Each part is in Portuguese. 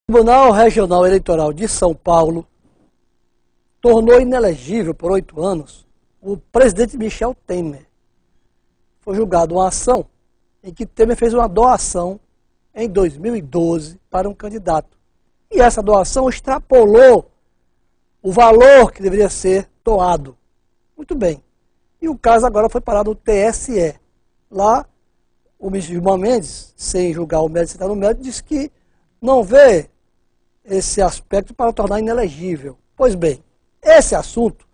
O Tribunal Regional Eleitoral de São Paulo tornou inelegível por 8 anos o presidente Michel Temer. Foi julgada uma ação em que Temer fez uma doação em 2012 para um candidato. E essa doação extrapolou o valor que deveria ser doado. Muito bem. E o caso agora foi parado no TSE. Lá, o ministro Gilmar Mendes, sem julgar o mérito citado no mérito, disse que não vê esse aspecto para tornar inelegível. Pois bem, esse assunto,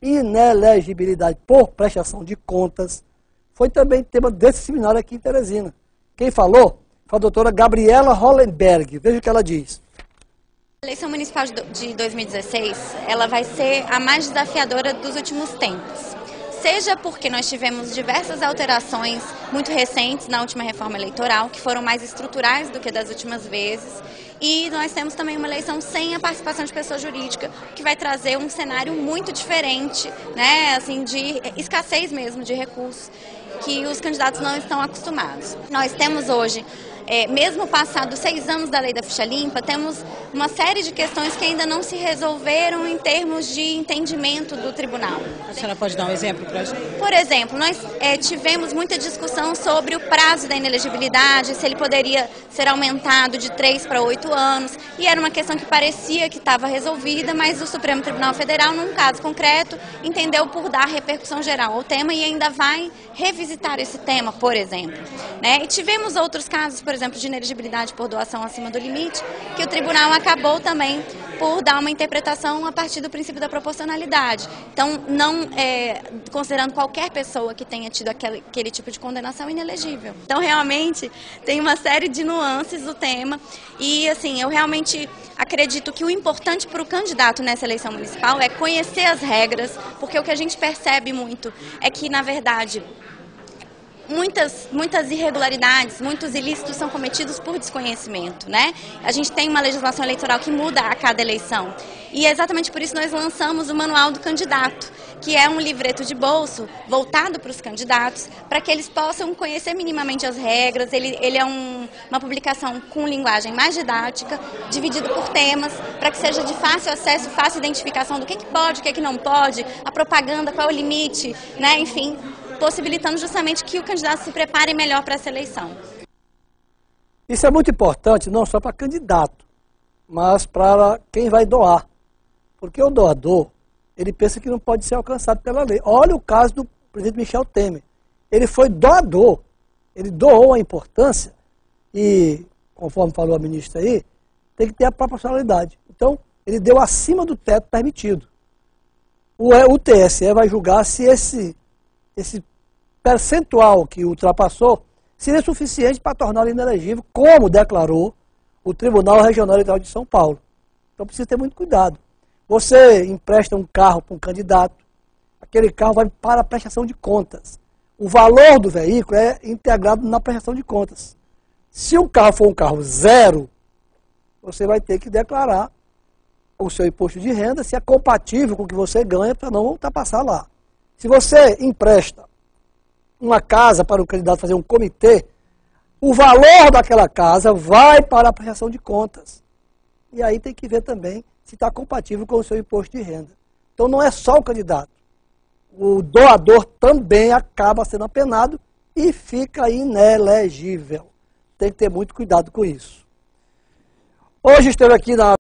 inelegibilidade por prestação de contas, foi também tema desse seminário aqui em Teresina. Quem falou foi a doutora Gabriela Hollenberg. Veja o que ela diz. A eleição municipal de 2016, ela vai ser a mais desafiadora dos últimos tempos. Seja porque nós tivemos diversas alterações muito recentes na última reforma eleitoral, que foram mais estruturais do que das últimas vezes, e nós temos também uma eleição sem a participação de pessoa jurídica, que vai trazer um cenário muito diferente, né, assim, de escassez mesmo de recursos, que os candidatos não estão acostumados. Nós temos hoje, mesmo passados 6 anos da lei da ficha limpa, temos uma série de questões que ainda não se resolveram em termos de entendimento do tribunal. A senhora pode dar um exemplo para a gente? Por exemplo, nós tivemos muita discussão sobre o prazo da inelegibilidade, se ele poderia ser aumentado de 3 para 8 anos, e era uma questão que parecia que estava resolvida, mas o Supremo Tribunal Federal, num caso concreto, entendeu por dar repercussão geral ao tema e ainda vai revisitar esse tema, por exemplo. E tivemos outros casos, por exemplo, de inelegibilidade por doação acima do limite, que o tribunal acabou também por dar uma interpretação a partir do princípio da proporcionalidade. Então, não considerando qualquer pessoa que tenha tido aquele tipo de condenação inelegível. Então, realmente, tem uma série de nuances do tema e, assim, eu realmente acredito que o importante para o candidato nessa eleição municipal é conhecer as regras, porque o que a gente percebe muito é que, na verdade, muitas irregularidades, muitos ilícitos são cometidos por desconhecimento, né? A gente tem uma legislação eleitoral que muda a cada eleição. E é exatamente por isso nós lançamos o Manual do Candidato, que é um livreto de bolso voltado para os candidatos, para que eles possam conhecer minimamente as regras. Ele é uma publicação com linguagem mais didática, dividido por temas, para que seja de fácil acesso, fácil identificação do que pode, o que não pode, a propaganda, qual é o limite, né? Enfim, possibilitando justamente que o candidato se prepare melhor para essa eleição. Isso é muito importante, não só para candidato, mas para quem vai doar. Porque o doador, ele pensa que não pode ser alcançado pela lei. Olha o caso do presidente Michel Temer. Ele foi doador, ele doou a importância e, conforme falou a ministra aí, tem que ter a proporcionalidade. Então, ele deu acima do teto permitido. O TSE vai julgar se esse percentual que ultrapassou seria suficiente para torná-lo inelegível, como declarou o Tribunal Regional Eleitoral de São Paulo. Então precisa ter muito cuidado. Você empresta um carro para um candidato, aquele carro vai para a prestação de contas. O valor do veículo é integrado na prestação de contas. Se o carro for um carro zero, você vai ter que declarar o seu imposto de renda, se é compatível com o que você ganha, para não ultrapassar lá. Se você empresta uma casa para o candidato fazer um comitê, o valor daquela casa vai para a prestação de contas. E aí tem que ver também se está compatível com o seu imposto de renda. Então não é só o candidato. O doador também acaba sendo apenado e fica inelegível. Tem que ter muito cuidado com isso. Hoje esteve aqui na